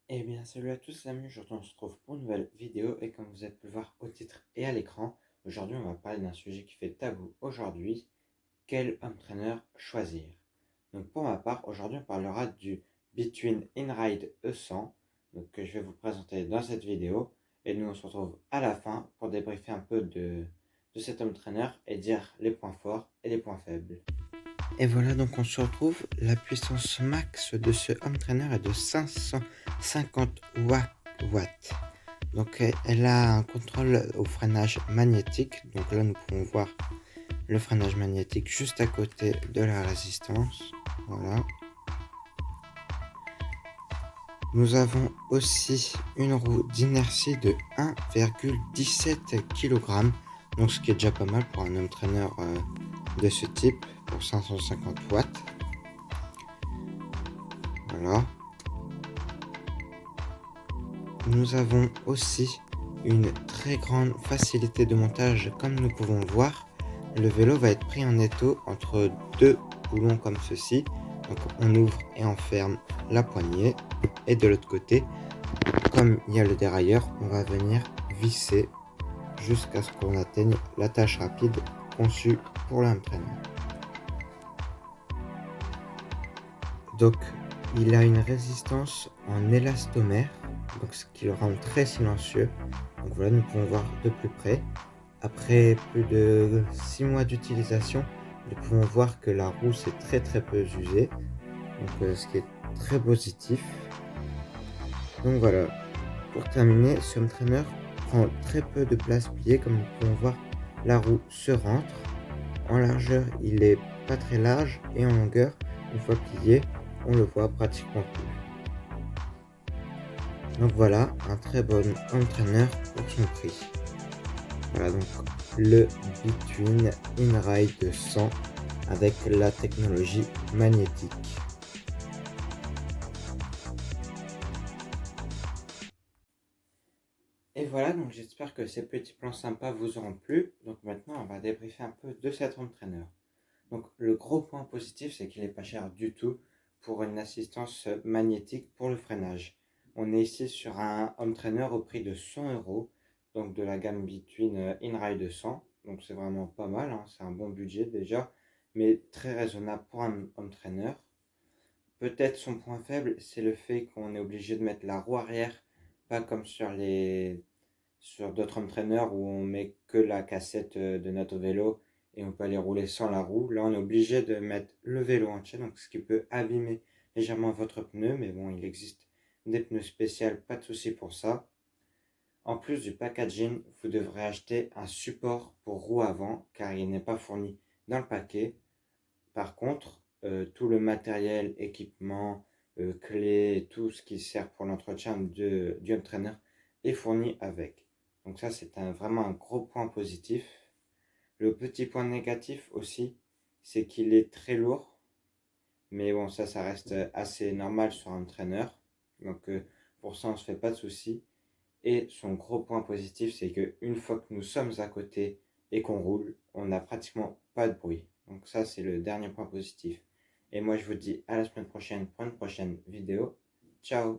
Eh bien, salut à tous les amis, aujourd'hui on se retrouve pour une nouvelle vidéo et comme vous avez pu le voir au titre et à l'écran, aujourd'hui on va parler d'un sujet qui fait tabou aujourd'hui, quel home trainer choisir? Donc pour ma part, aujourd'hui on parlera du Between InRide E100, donc que je vais vous présenter dans cette vidéo et nous on se retrouve à la fin pour débriefer un peu de cet home trainer et dire les points forts et les points faibles. Et voilà, donc on se retrouve, la puissance max de ce home trainer est de 550 watts. Donc elle a un contrôle au freinage magnétique. Donc là nous pouvons voir le freinage magnétique juste à côté de la résistance. Voilà. Nous avons aussi une roue d'inertie de 1,17 kg. Donc ce qui est déjà pas mal pour un home trainer de ce type pour 550 watts. Voilà. Nous avons aussi une très grande facilité de montage comme nous pouvons le voir. Le vélo va être pris en étau entre deux boulons comme ceci. Donc on ouvre et on ferme la poignée. Et de l'autre côté, comme il y a le dérailleur, on va venir visser jusqu'à ce qu'on atteigne la tâche rapide conçue pour l'home trainer. Donc il a une résistance en élastomère, donc ce qui le rend très silencieux. Donc voilà, nous pouvons voir de plus près. Après plus de 6 mois d'utilisation, nous pouvons voir que la roue s'est très peu usée, donc ce qui est très positif. Donc voilà, pour terminer, ce home trainer prend très peu de place pliée, comme nous pouvons voir, la roue se rentre. En largeur, il est pas très large et en longueur, une fois plié, on le voit pratiquement plus. Donc voilà, un très bon home trainer pour son prix. Voilà donc le Between InRide 100 avec la technologie magnétique. Et voilà, donc j'espère que ces petits plans sympas vous auront plu. Donc maintenant, on va débriefer un peu de cet home trainer. Donc le gros point positif, c'est qu'il n'est pas cher du tout pour une assistance magnétique pour le freinage. On est ici sur un home trainer au prix de 100 €, donc de la gamme Between InRide 100. Donc c'est vraiment pas mal, hein, c'est un bon budget déjà, mais très raisonnable pour un home trainer. Peut-être son point faible, c'est le fait qu'on est obligé de mettre la roue arrière, pas comme sur d'autres entraîneurs où on met que la cassette de notre vélo et on peut aller rouler sans la roue. Là, on est obligé de mettre le vélo entier, donc ce qui peut abîmer légèrement votre pneu, mais bon, il existe des pneus spéciaux, pas de souci pour ça. En plus du packaging, vous devrez acheter un support pour roue avant, car il n'est pas fourni dans le paquet. Par contre, tout le matériel, équipement, clés, tout ce qui sert pour l'entretien du home trainer est fourni avec. Donc ça, c'est vraiment un gros point positif. Le petit point négatif aussi, c'est qu'il est très lourd. Mais bon, ça reste assez normal sur un trainer. Donc pour ça, on ne se fait pas de soucis. Et son gros point positif, c'est qu'une fois que nous sommes à côté et qu'on roule, on n'a pratiquement pas de bruit. Donc ça, c'est le dernier point positif. Et moi, je vous dis à la semaine prochaine pour une prochaine vidéo. Ciao!